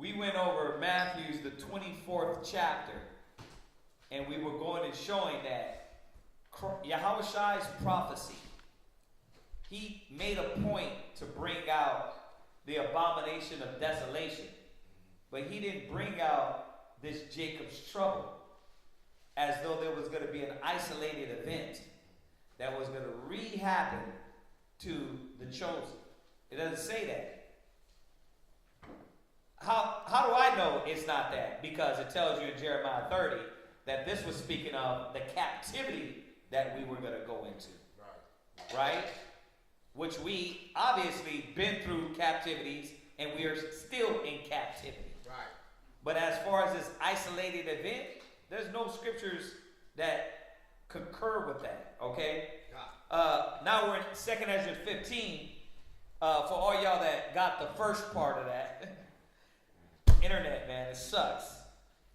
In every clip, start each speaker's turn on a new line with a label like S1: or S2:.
S1: we went over Matthew's, the 24th chapter, and we were going and showing that Yahushai's prophecy, he made a point to bring out the abomination of desolation, but he didn't bring out this Jacob's trouble as though there was going to be an isolated event that was going to re-happen to the chosen. It doesn't say that. How do I know it's not that? Because it tells you in Jeremiah 30 that this was speaking of the captivity that we were going to go into. Right? Which we obviously been through captivities and we are still in captivity.
S2: Right.
S1: But as far as this isolated event, there's no scriptures that concur with that. Okay? Now we're in 2nd Esdras 15. For all y'all that got the first part of that. Internet, man, it sucks.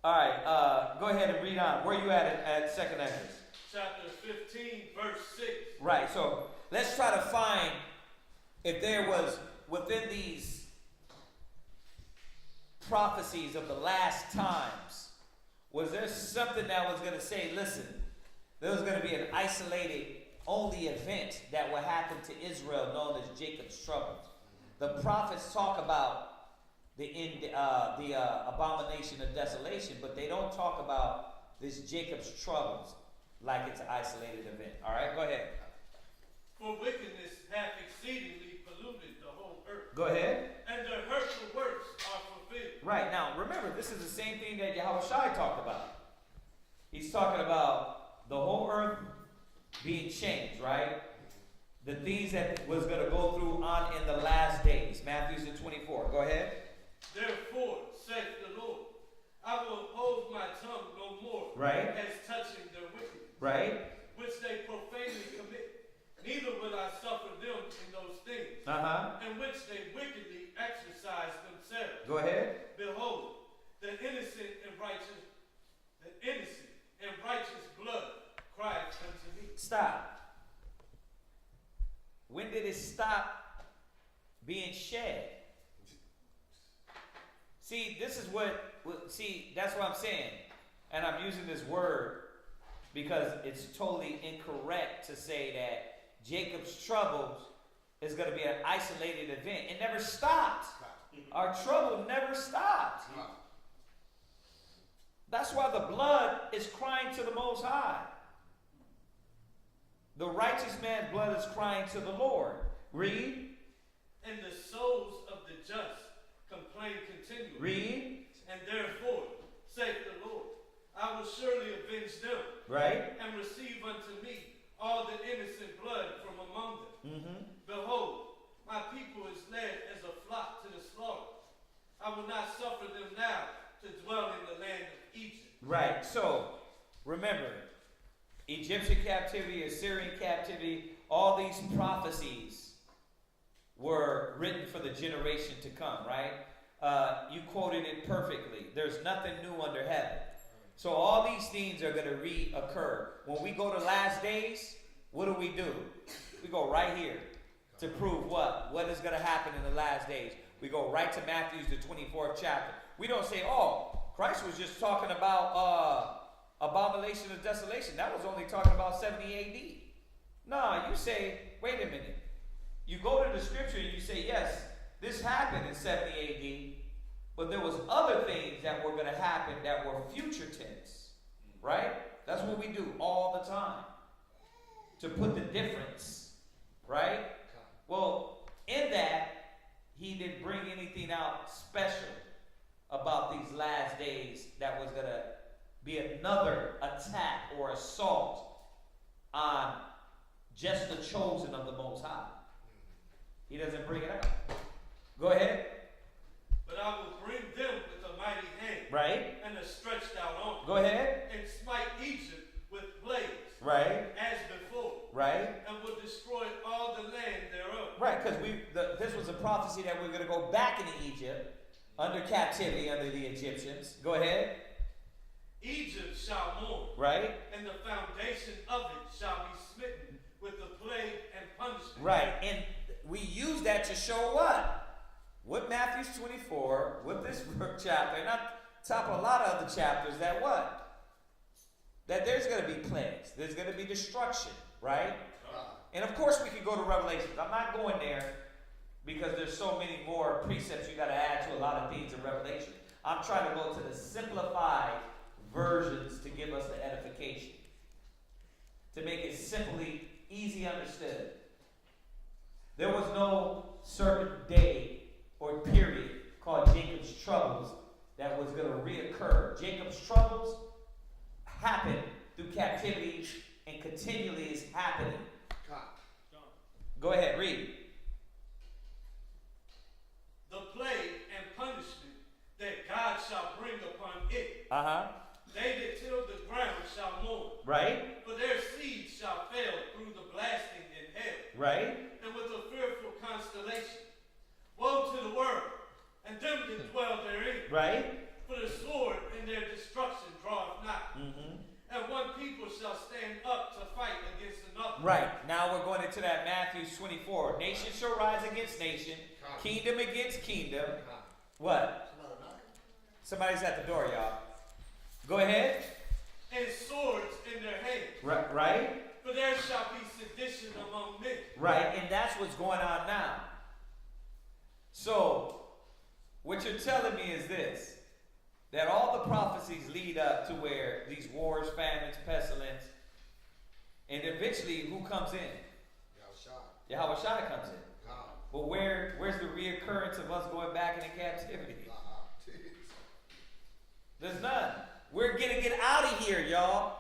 S1: All right, go ahead and read on. Where you at 2nd Esdras?
S3: Chapter 15, verse 6.
S1: Right, so let's try to find if there was within these prophecies of the last times, was there something that was going to say, listen, there was going to be an isolated only event that would happen to Israel known as Jacob's troubles. The prophets talk about the abomination of desolation, but they don't talk about this Jacob's troubles like it's an isolated event. All right, go ahead.
S3: For wickedness hath exceedingly polluted the whole earth.
S1: Go ahead.
S3: And their hurtful works are fulfilled.
S1: Right, now remember, this is the same thing that Yahushai talked about. He's talking about the whole earth being changed, right? The things that was going to go through on in the last days. Matthew's in 24. Go ahead.
S3: Therefore, saith the Lord, I will hold my tongue no more,
S1: right,
S3: as touching their wickedness,
S1: right,
S3: which they profanely commit. Neither will I suffer them in those things, in which they wickedly exercise themselves.
S1: Go ahead.
S3: Behold, the innocent and righteous blood crieth unto me.
S1: Stop. When did it stop being shed? See, this is that's what I'm saying. And I'm using this word because it's totally incorrect to say that Jacob's troubles is going to be an isolated event. It never stopped. Our trouble never stopped. That's why the blood is crying to the Most High. The righteous man's blood is crying to the Lord. Read.
S3: And the souls of the just complain continually.
S1: Read.
S3: And therefore, saith the Lord, I will surely avenge them.
S1: Right.
S3: And receive unto me all the innocent blood from among them. Behold, my people is led as a flock to the slaughter. I will not suffer them now to dwell in the land of Egypt.
S1: Right. So, remember, Egyptian captivity, Assyrian captivity, all these prophecies were written for the generation to come, right? You quoted it perfectly. There's nothing new under heaven. So all these things are going to reoccur. When we go to last days, what do? We go right here to prove what? What is going to happen in the last days. We go right to Matthew's, the 24th chapter. We don't say, oh, Christ was just talking about abomination of desolation. That was only talking about 70 A.D. No, you say, wait a minute. You go to the scripture and you say, yes, this happened in 70 A.D., but there was other things that were going to happen that were future tense, right? That's what we do all the time, to put the difference, right? Well, in that, he didn't bring anything out special about these last days that was going to be another attack or assault on just the chosen of the Most High. He doesn't bring it out. Go ahead.
S3: But I will bring them with a mighty hand,
S1: right,
S3: and a stretched out arm.
S1: Go ahead.
S3: And smite Egypt with plagues,
S1: right,
S3: as before,
S1: right,
S3: and will destroy all the land thereof.
S1: Right, because this was a prophecy that we're going to go back into Egypt under captivity under the Egyptians. Go ahead.
S3: Egypt shall mourn,
S1: right,
S3: and the foundation of it shall be smitten with the plague and punishment.
S1: Right, and we use that to show what? with Matthew 24, with this chapter, and on top of a lot of other chapters, that what? That there's going to be plagues. There's going to be destruction, right? And of course we can go to Revelations. I'm not going there because there's so many more precepts you got to add to a lot of things in Revelation. I'm trying to go to the simplified versions to give us the edification. To make it simply easy understood. There was no certain day or period called Jacob's troubles that was going to reoccur. Jacob's troubles happened through captivity and continually is happening. Go ahead, read.
S3: The plague and punishment that God shall bring upon it. They that till the ground shall mourn.
S1: Right.
S3: For their seed shall fail through the blasting in hell.
S1: Right.
S3: And with a fearful constellation. Woe to the world, and them that dwell therein.
S1: Right.
S3: For the sword and their destruction draweth not. And one people shall stand up to fight against another.
S1: Right. Now we're going into that Matthew 24. Nation shall rise against nation. Kingdom against kingdom. What? Somebody's at the door, y'all. Go ahead.
S3: And swords in their hands.
S1: Right.
S3: For there shall be sedition among men.
S1: Right. And that's what's going on now. So, what you're telling me is this. That all the prophecies lead up to where these wars, famines, pestilence, and eventually who comes in? Yahweh Shai comes in. But where's the reoccurrence of us going back into captivity? There's none. We're going to get out of here, y'all.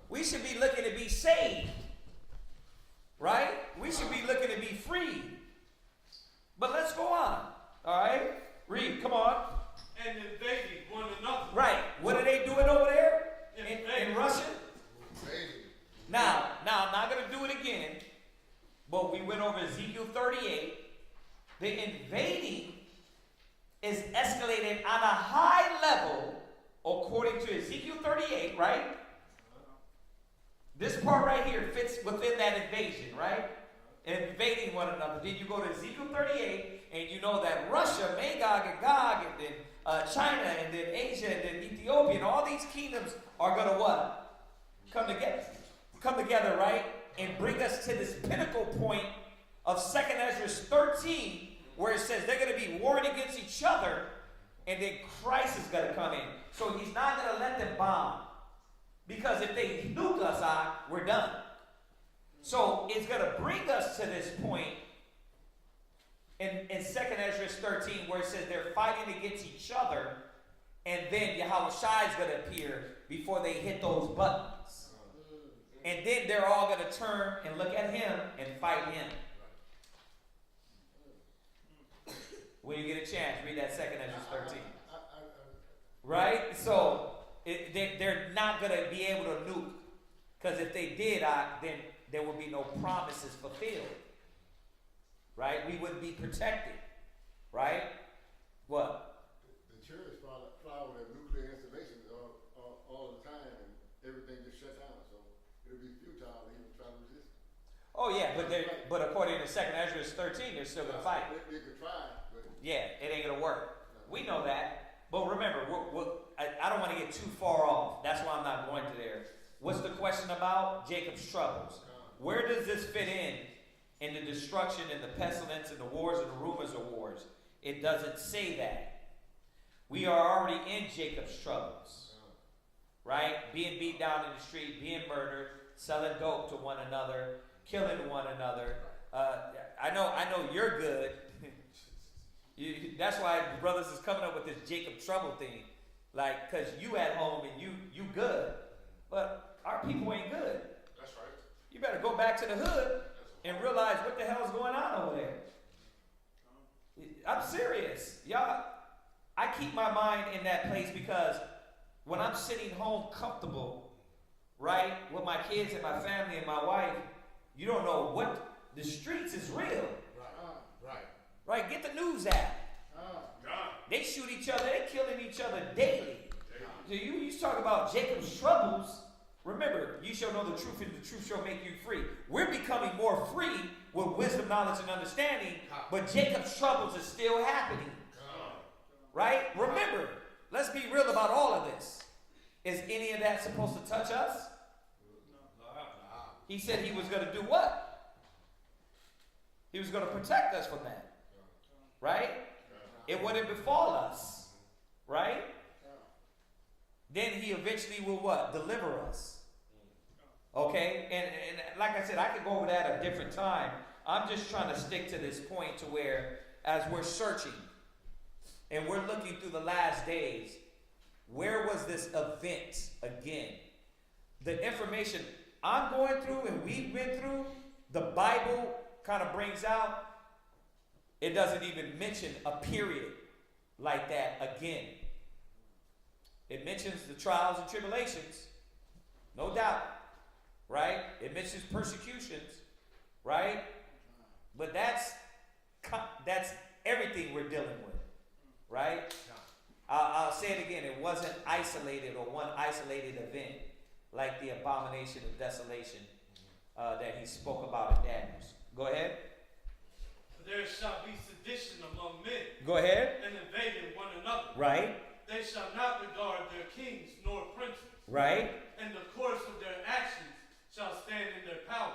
S1: We should be looking to be saved. Right? We should be looking to be free. But let's go on. All right? Read. Come on.
S3: And invading one another.
S1: Right. What are they doing over there? In Russia? Now, I'm not going to do it again. But we went over Ezekiel 38. The invading is escalated on a high level according to Ezekiel 38, right? This part right here fits within that invasion, right? Invading one another. Then you go to Ezekiel 38, and you know that Russia, Magog and Gog, and then China, and then Asia, and then Ethiopia, and all these kingdoms are going to what? Come together, right? And bring us to this pinnacle point of 2nd Esdras 13, where it says they're going to be warring against each other, and then Christ is going to come in. So he's not going to let them bomb. Because if they nuke us out, we're done. So it's going to bring us to this point in 2nd Esdras 13, where it says they're fighting against each other, and then Yahweh Shai is going to appear before they hit those buttons. And then they're all going to turn and look at him and fight him. When you get a chance, read that 2nd Esdras 13. Right? So they're not going to be able to nuke. Because if they did, then there would be no promises fulfilled. Right? We wouldn't be protected. Right? What?
S2: The church fly with a nuclear installation all the time, and everything just shuts down. So it'll be futile to even try to resist.
S1: Oh yeah, but according to 2nd Esdras 13, they're still going to fight.
S2: They could try, but
S1: yeah, it ain't going to work. We know that. But remember, I don't want to get too far off. That's why I'm not going to there. What's the question about? Jacob's troubles. Where does this fit in the destruction and the pestilence and the wars and the rumors of wars? It doesn't say that. We are already in Jacob's troubles. Right? Being beat down in the street, being murdered, selling dope to one another, killing one another. I know you're good. That's why the brothers is coming up with this Jacob trouble thing. Like, because you at home and you good. But our people ain't good.
S2: that's right.
S1: You better go back to the hood and realize what the hell is going on over there. I'm serious. Y'all, I keep my mind in that place because when I'm sitting home comfortable, right, with my kids and my family and my wife, you don't know what the streets is real. Right, get the news out. They shoot each other, they're killing each other daily. So you talk about Jacob's troubles. Remember, you shall know the truth, and the truth shall make you free. We're becoming more free with wisdom, knowledge, and understanding, but Jacob's troubles are still happening. Right? Remember, let's be real about all of this. Is any of that supposed to touch us? He said he was going to do what? He was going to protect us from that. Right? It wouldn't befall us. Right? Then he eventually will what? Deliver us. Okay? And like I said, I could go over that at a different time. I'm just trying to stick to this point to where, as we're searching, and we're looking through the last days, where was this event again? The information I'm going through and we've been through, the Bible kind of brings out, it doesn't even mention a period like that again. It mentions the trials and tribulations, no doubt, right? It mentions persecutions, right? But that's everything we're dealing with. Right? I'll say it again. It wasn't isolated or one isolated event like the abomination of desolation that he spoke about in Daniel. Go ahead.
S3: There shall be sedition among men.
S1: Go ahead.
S3: And invading one another.
S1: Right.
S3: They shall not regard their kings nor princes.
S1: Right.
S3: And the course of their actions shall stand in their power.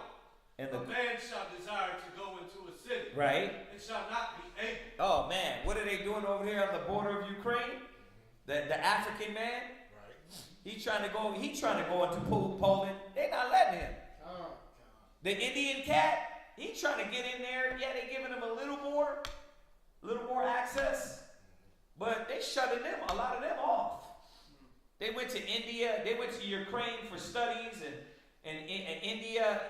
S1: And
S3: a man shall desire to go into a city.
S1: Right.
S3: And shall not be able.
S1: Oh man, what are they doing over here on the border of Ukraine? The African man? Right. He's trying to go into Poland. They're not letting him. The Indian cat, he's trying to get in there. Yeah, they're giving him a little more access. But they shutting a lot of them off. They went to India, they went to Ukraine for studies, and India,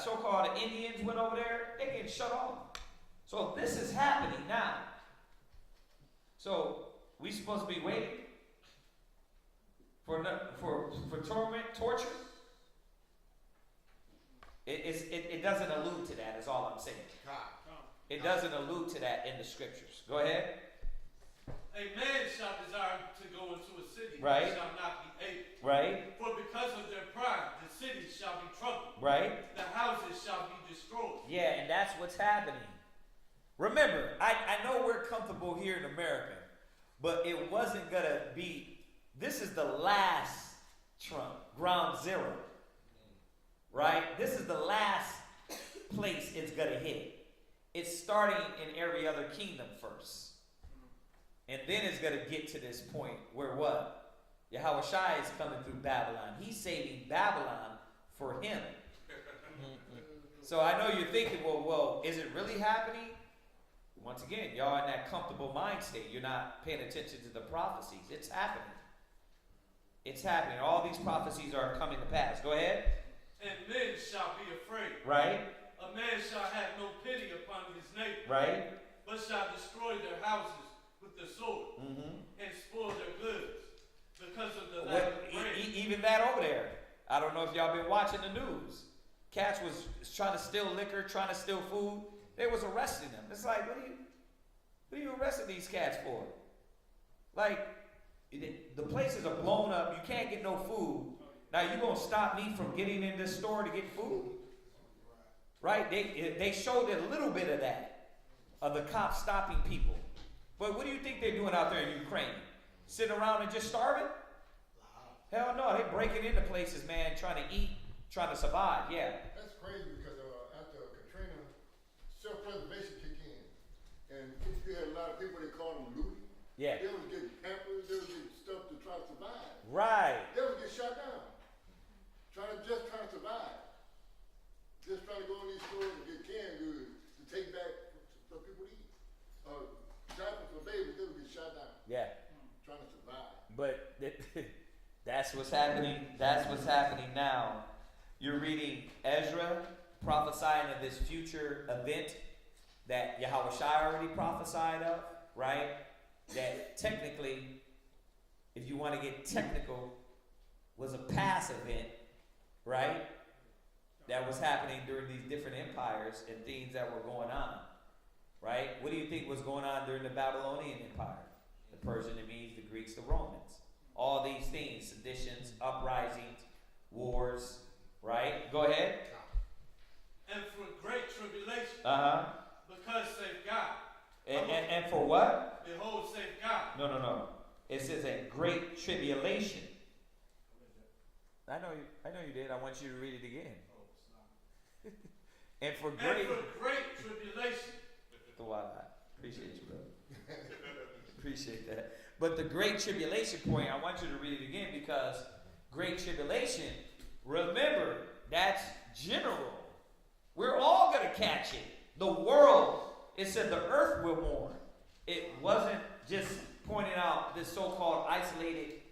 S1: so-called Indians went over there. They getting shut off. So this is happening now. So we supposed to be waiting for torment, torture. It doesn't allude to that. Is all I'm saying. It doesn't allude to that in the scriptures. Go ahead.
S3: A man shall desire to go into a city,
S1: right,
S3: and shall not be able.
S1: Right.
S3: For because of their pride, the cities shall be troubled.
S1: Right.
S3: The houses shall be destroyed.
S1: Yeah, and that's what's happening. Remember, I know we're comfortable here in America, but it wasn't going to be, this is the last Trump, ground zero. Right? This is the last place it's going to hit. It's starting in every other kingdom first. And then it's going to get to this point where what? Yahushua is coming through Babylon. He's saving Babylon for him. So I know you're thinking, well, is it really happening? Once again, y'all in that comfortable mind state. You're not paying attention to the prophecies. It's happening. It's happening. All these prophecies are coming to pass. Go ahead.
S3: And men shall be afraid.
S1: Right.
S3: A man shall have no pity upon his neighbor.
S1: Right.
S3: But shall destroy their houses with the sword, and spoil their goods because of the lack of rain.
S1: Even that over there. I don't know if y'all been watching the news. Cats was trying to steal liquor, trying to steal food. They was arresting them. It's like, what are you arresting these cats for? Like, the places are blown up. You can't get no food. Now you gonna stop me from getting in this store to get food? Right? They showed a little bit of that, of the cops stopping people. But what do you think they're doing out there in Ukraine? Sitting around and just starving? Hell no, they're breaking into places, man, trying to eat, trying to survive. Yeah.
S2: That's crazy because after Katrina, self-preservation kicked in. And you had a lot of people, they call them looting.
S1: Yeah.
S2: They was getting pampers, they was getting stuff to try to survive.
S1: Right.
S2: They would get shut down. Trying to survive. Just trying to go in these stores and get canned goods to take back for people to eat. Diapers for babies, they would get shut down.
S1: Yeah.
S2: Trying to survive.
S1: But that's what's happening. That's what's happening now. You're reading Ezra prophesying of this future event that Yahushua already prophesied of, right? That technically, if you want to get technical, was a past event, right? That was happening during these different empires and things that were going on, right? What do you think was going on during the Babylonian Empire? The Persian, the Medes, the Greeks, the Romans. All these things, seditions, uprisings, wars, right? Go ahead.
S3: and for great tribulation.
S1: Uh-huh.
S3: Because save God.
S1: And for what?
S3: Behold, save God.
S1: No. It says a great tribulation. I know you did. I want you to read it again. And for great
S3: tribulation.
S1: Appreciate you, brother. Appreciate that. But the great tribulation point, I want you to read it again, because great tribulation, remember, that's general. We're all going to catch it. The world, it said the earth will mourn. It wasn't just pointing out this so-called isolated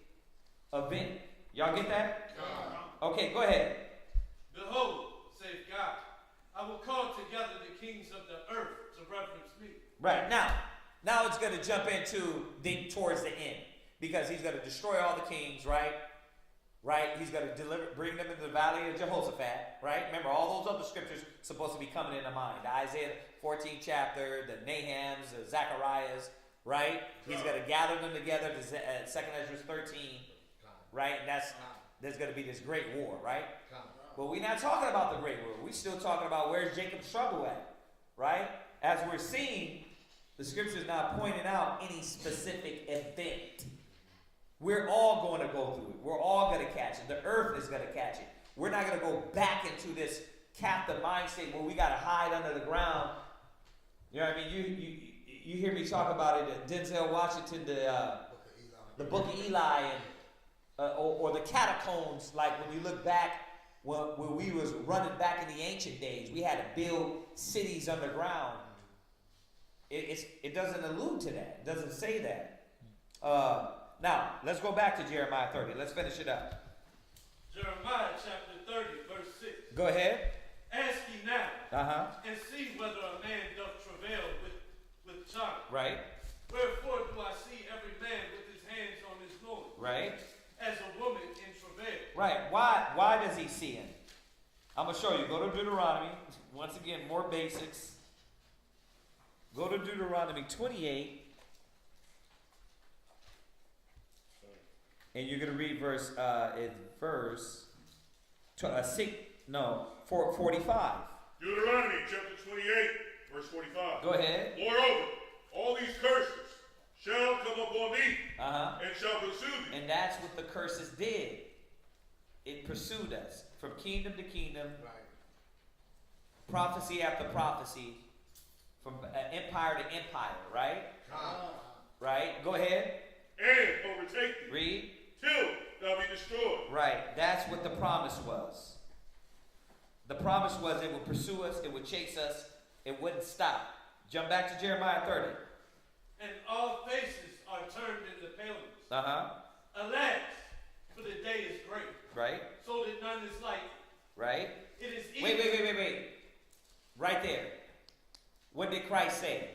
S1: event. Y'all get that? Okay, go ahead.
S3: Behold, save God, I will call together the kings of the earth to reverence me.
S1: Right, now it's going to jump into towards the end, because he's going to destroy all the kings, right? He's going to bring them into the valley of Jehoshaphat, right? Remember, all those other scriptures supposed to be coming into mind. The Isaiah 14th chapter, the Nahums, the Zacharias, right? He's going to gather them together to 2nd Esdras 13, right? And there's going to be this great war, right? But we're not talking about the great war. We're still talking about where's Jacob's trouble at, right? As we're seeing, the scripture is not pointing out any specific event. We're all going to go through it. We're all going to catch it. The earth is going to catch it. We're not going to go back into this captive mind state where we got to hide under the ground. You know what I mean? You hear me talk about it. Denzel Washington, the Book of Eli, and or the catacombs. Like when you look back, when we was running back in the ancient days, we had to build cities underground. It doesn't allude to that. It doesn't say that. Now, let's go back to Jeremiah 30. Let's finish it up.
S3: Jeremiah chapter 30, verse 6.
S1: Go ahead.
S3: Ask ye now,
S1: Uh-huh.
S3: and see whether a man doth travail with child.
S1: Right.
S3: Wherefore do I see every man with his hands on his loins,
S1: Right.
S3: as a woman in travail.
S1: Right. Why does he see him? I'm going to show you. Go to Deuteronomy. Once again, more basics. Go to Deuteronomy 28. And you're going to read verse 45.
S4: Deuteronomy chapter 28, verse 45.
S1: Go ahead.
S4: Moreover, all these curses shall come upon thee, and shall pursue thee.
S1: And that's what the curses did. It pursued us from kingdom to kingdom, prophecy after prophecy, from empire to empire, right? Right? Go ahead.
S4: And overtake thee.
S1: Read.
S4: Till thou be destroyed.
S1: Right. That's what the promise was. The promise was it would pursue us, it would chase us, it wouldn't stop. Jump back to Jeremiah 30.
S3: And all faces are turned into paleness.
S1: Uh-huh.
S3: Alas, for the day is great.
S1: Right.
S3: So that none is like it.
S1: Right.
S3: It is evil.
S1: Wait. Right there. What did Christ say?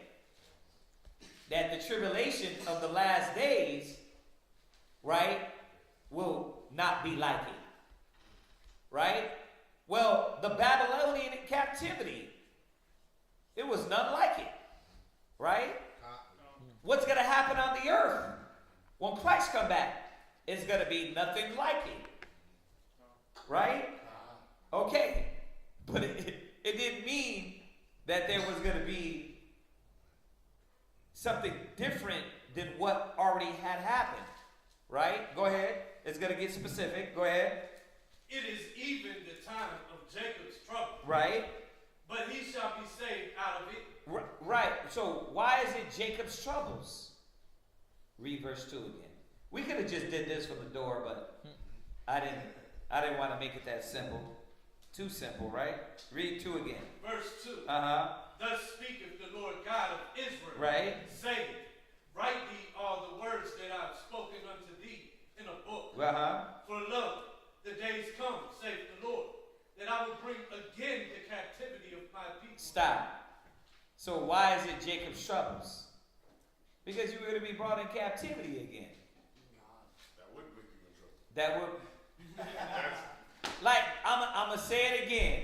S1: That the tribulation of the last days, right, will not be like it. Right? Well, the Babylonian captivity, it was none like it. Right? What's going to happen on the earth when Christ come back? It's going to be nothing like it. Right? Okay. But it didn't mean that there was going to be something different than what already had happened. Right? Go ahead. It's going to get specific. Go ahead.
S3: It is even the time of Jacob's trouble.
S1: Right.
S3: But he shall be saved out of it.
S1: Right. So why is it Jacob's troubles? Read verse 2 again. We could have just did this from the door, but I didn't want to make it that simple. Too simple, right? Read 2 again.
S3: Verse 2.
S1: Uh-huh.
S3: Thus speaketh the Lord God of Israel.
S1: Right.
S3: Saying, write thee all the words that I have spoken unto thee in a book.
S1: Uh-huh.
S3: For lo, the days come, saith the Lord, that I will bring again the captivity of my people.
S1: Stop. So why is it Jacob's troubles? Because you're going to be brought in captivity again.
S4: That would put you in trouble.
S1: That would, like, I'm going to say it again.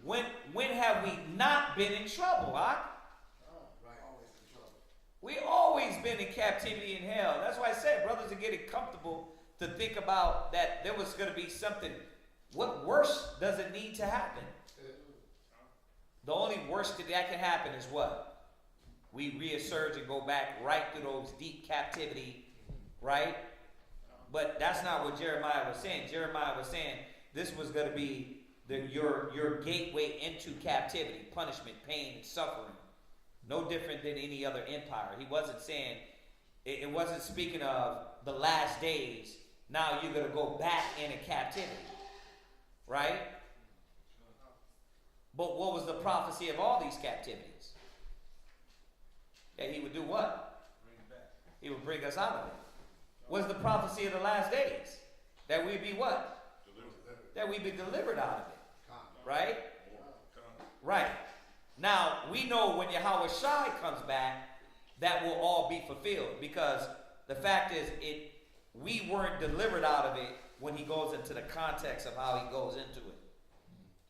S1: When have we not been in trouble, huh?
S2: Always in trouble.
S1: We always been in captivity in hell. That's why I said brothers are getting comfortable to think about that there was going to be something. What worse does it need to happen? The only worst that can happen is what? We resurge and go back right through those deep captivity, right? But that's not what Jeremiah was saying. Jeremiah was saying this was going to be your gateway into captivity, punishment, pain, and suffering. No different than any other empire. He wasn't saying, it wasn't speaking of the last days. Now you're going to go back into captivity, right? But what was the prophecy of all these captivities? That he would do what? He would bring us out of it. What's the prophecy of the last days? That we'd be what? That we'd be delivered out of it. Right? Right. Now, we know when Yahweh Shai comes back, that will all be fulfilled. Because the fact is, we weren't delivered out of it when he goes into the context of how he goes into it.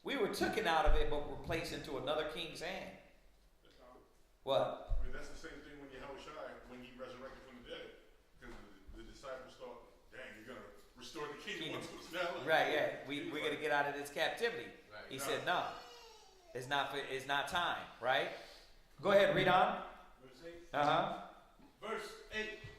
S1: We were taken out of it, but were placed into another king's hand. What?
S4: I mean, that's the same thing when Yahweh Shai, when he resurrected from the dead. Because the disciples thought, dang, you're going to restore the kingdom once it's now.
S1: Right, yeah. We're going to get out of this captivity.
S5: Right.
S1: He said, no. It's not time, right? Go ahead, read on.
S3: Verse 8.
S1: Verse
S3: 8.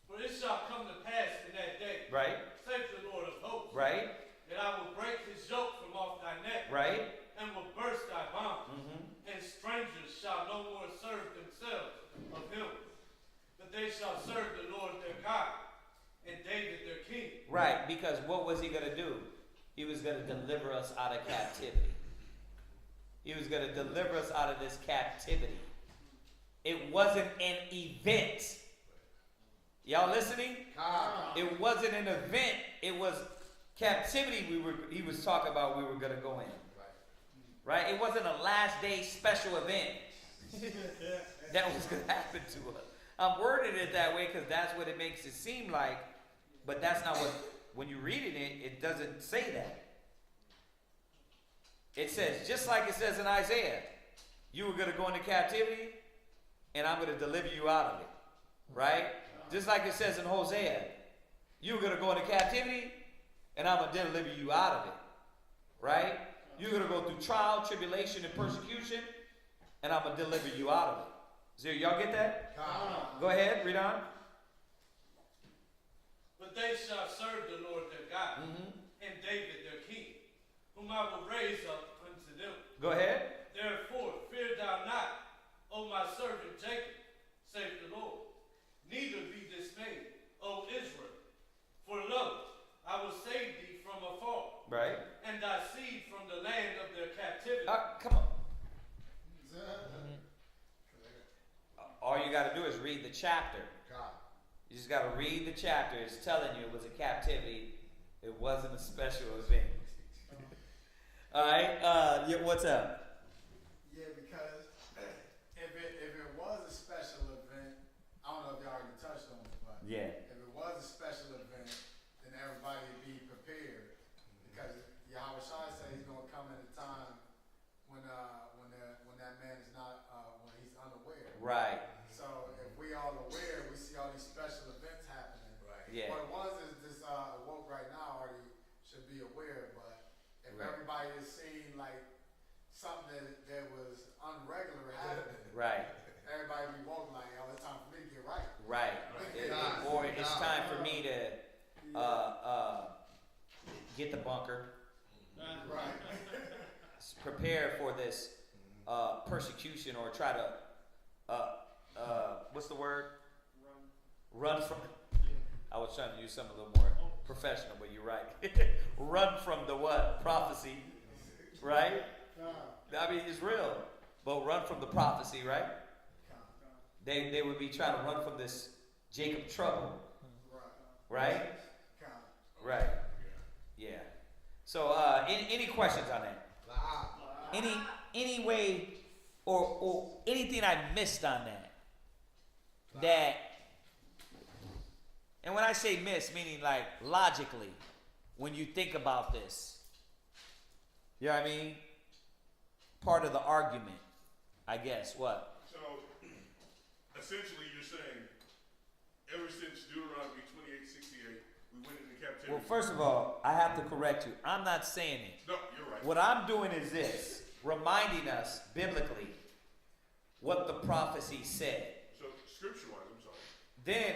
S3: For it shall come to pass in that day,
S1: right,
S3: saith the Lord of hosts,
S1: right,
S3: that I will break his yoke from off thy neck,
S1: right,
S3: and will burst thy bonds, and strangers shall no more serve themselves of him, but they shall serve the Lord their God, and David their king.
S1: Right, because what was he going to do? He was going to deliver us out of captivity. He was going to deliver us out of this captivity. It wasn't an event. Y'all listening? It wasn't an event. It was captivity he was talking about we were going to go in. Right? It wasn't a last day special event that was going to happen to us. I'm wording it that way because that's what it makes it seem like, but that's not what, when you're reading it, it doesn't say that. It says, just like it says in Isaiah, you were going to go into captivity, and I'm going to deliver you out of it. Right? Just like it says in Hosea, you were going to go into captivity, and I'm going to deliver you out of it. Right? You're going to go through trial, tribulation, and persecution, and I'm going to deliver you out of it. So y'all get that? Go ahead, read on.
S3: But they shall serve the Lord their God, and David their king, whom I will raise up unto them.
S1: Go ahead.
S3: Therefore, fear thou not, O my servant Jacob, saith the Lord. Neither be dismayed, O Israel. For lo, I will save thee from afar,
S1: Right.
S3: and thy seed from the land of their captivity.
S1: Come on. All you got to do is read the chapter. You just got to read the chapter. It's telling you it was a captivity. It wasn't a special event. All right. What's up?
S5: Yeah, because if it was a special event, I don't know if y'all already touched on it, but
S1: Yeah.
S5: if it was a special event, then everybody would be prepared, because Yahweh Shai said he's going to come at a time when that man is not when he's unaware.
S1: Right.
S5: So if we all aware, we see all these special events happening.
S6: Right.
S1: Yeah.
S5: What it was is this woke right now already should be aware, but if
S1: Right.
S5: everybody is seeing like something that was unregular happening,
S1: Right.
S5: everybody be woke like, oh, it's time for me to get right.
S1: Right. Or it's time for me to get the bunker.
S5: Right.
S1: Prepare for this persecution, or try to what's the word? Run from. I was trying to use something a little more professional, but you're right. Run from the what? Prophecy, right? I mean, it's real, but run from the prophecy, right? They would be trying to run from this Jacob trouble, right? Right. Yeah. So, any questions on that? Any way, or anything I missed on that? That, and when I say miss, meaning like logically, when you think about this, you know what I mean? Part of the argument, I guess. What?
S4: So, essentially, you're saying, ever since Deuteronomy 28:68, we went into captivity.
S1: Well, first of all, I have to correct you. I'm not saying it.
S4: No, you're right.
S1: What I'm doing is this. reminding us biblically what the prophecy said.
S4: So scripture-wise, I'm sorry.
S1: Then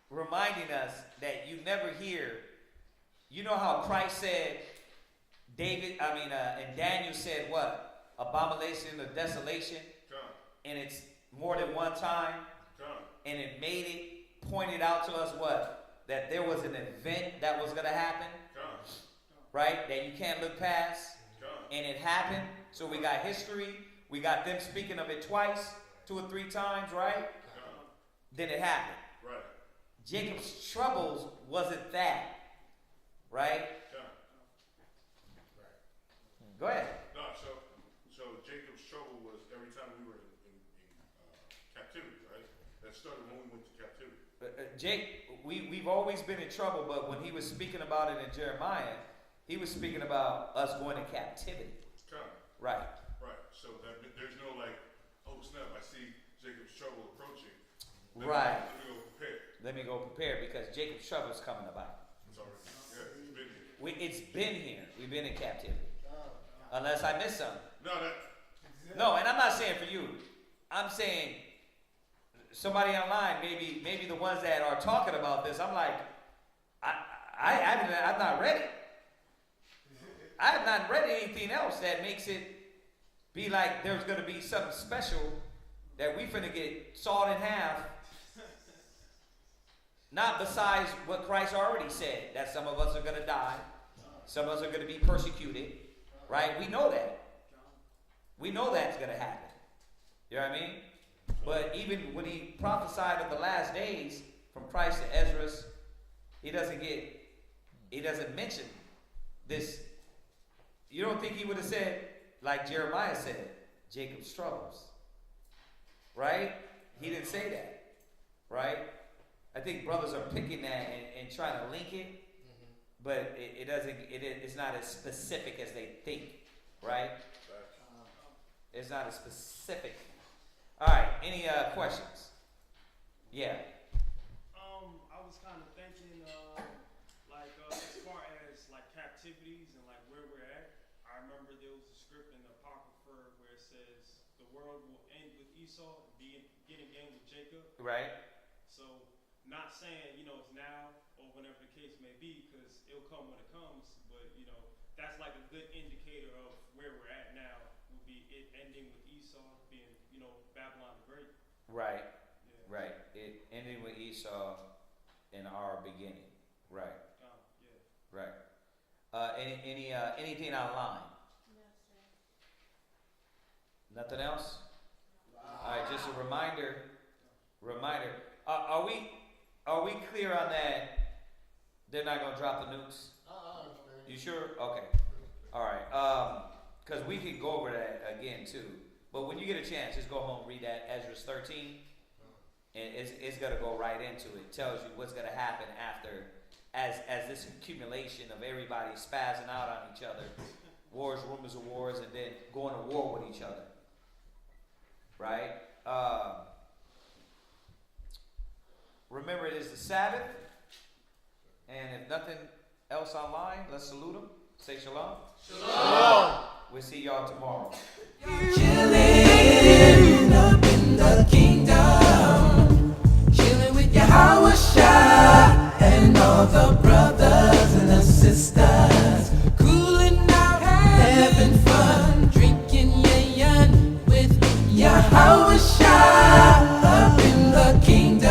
S1: reminding us that you never hear, you know how Christ said, and Daniel said what? Abomination of desolation.
S4: Come.
S1: And it's more than one time.
S4: Come.
S1: And it pointed out to us what? That there was an event that was going to happen.
S4: Come.
S1: Right? That you can't look past.
S4: Come.
S1: And it happened. So we got history. We got them speaking of it twice, 2 or 3 times, right?
S4: Come.
S1: Then it happened.
S4: Right.
S1: Jacob's troubles wasn't that. Right?
S4: Come.
S1: Go ahead.
S4: No, so Jacob's trouble was every time we were in captivity, right? That started when we went to captivity.
S1: Jake, we've always been in trouble, but when he was speaking about it in Jeremiah, he was speaking about us going to captivity.
S4: Come.
S1: Right.
S4: Right. So that there's no like, oh snap, I see Jacob's trouble approaching.
S1: Right.
S4: Let me go prepare.
S1: Let me go prepare because Jacob's trouble is coming about.
S4: It's already, yeah, it's been here.
S1: It's been here. We've been in captivity. Unless I missed something. No, and I'm not saying for you. I'm saying somebody online, maybe the ones that are talking about this. I'm like, I'm not ready. I have not read anything else that makes it be like there's going to be something special that we finna get sawed in half. Not besides what Christ already said, that some of us are going to die. Some of us are going to be persecuted. Right? We know that. We know that's going to happen. You know what I mean? But even when he prophesied of the last days from Christ to Esdras, he doesn't mention this. You don't think he would have said, like Jeremiah said, Jacob's troubles. Right? He didn't say that. Right? I think brothers are picking that and trying to link it. But it's not as specific as they think, right? It's not as specific. All right, any questions? Yeah.
S6: I was kind of thinking, as far as like captivities and like where we're at, I remember there was a script in the Apocrypha where it says the world will end with Esau and begin again with Jacob.
S1: Right.
S6: So, not saying, it's now or whenever the case may be, because it'll come when it comes, but, that's like a good indicator of where we're at now, would be it ending with Esau being, Babylon the Great.
S1: Right.
S6: Yeah.
S1: Right. It ended with Esau in our beginning. Right.
S6: Yeah.
S1: Right. Anything online?
S7: No, sir.
S1: Nothing else? All right, just a reminder. Are we clear on that? They're not gonna drop the nukes.
S2: I understand.
S1: You sure? Okay. All right. Because we can go over that again too. But when you get a chance, just go home, read that Esdras 13, and it's gonna go right into it. It tells you what's gonna happen after, as this accumulation of everybody spazzing out on each other, wars, rumors of wars, and then going to war with each other. Right? Remember, it is the Sabbath, and if nothing else online, let's salute them. Say shalom. Shalom. We'll see y'all tomorrow.
S8: Chilling up in the kingdom, chilling with Yahweh and all the brothers and the sisters, cooling out, having fun, drinking yayin with Yahweh up in the kingdom.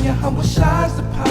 S8: Yahweh Shai's the power.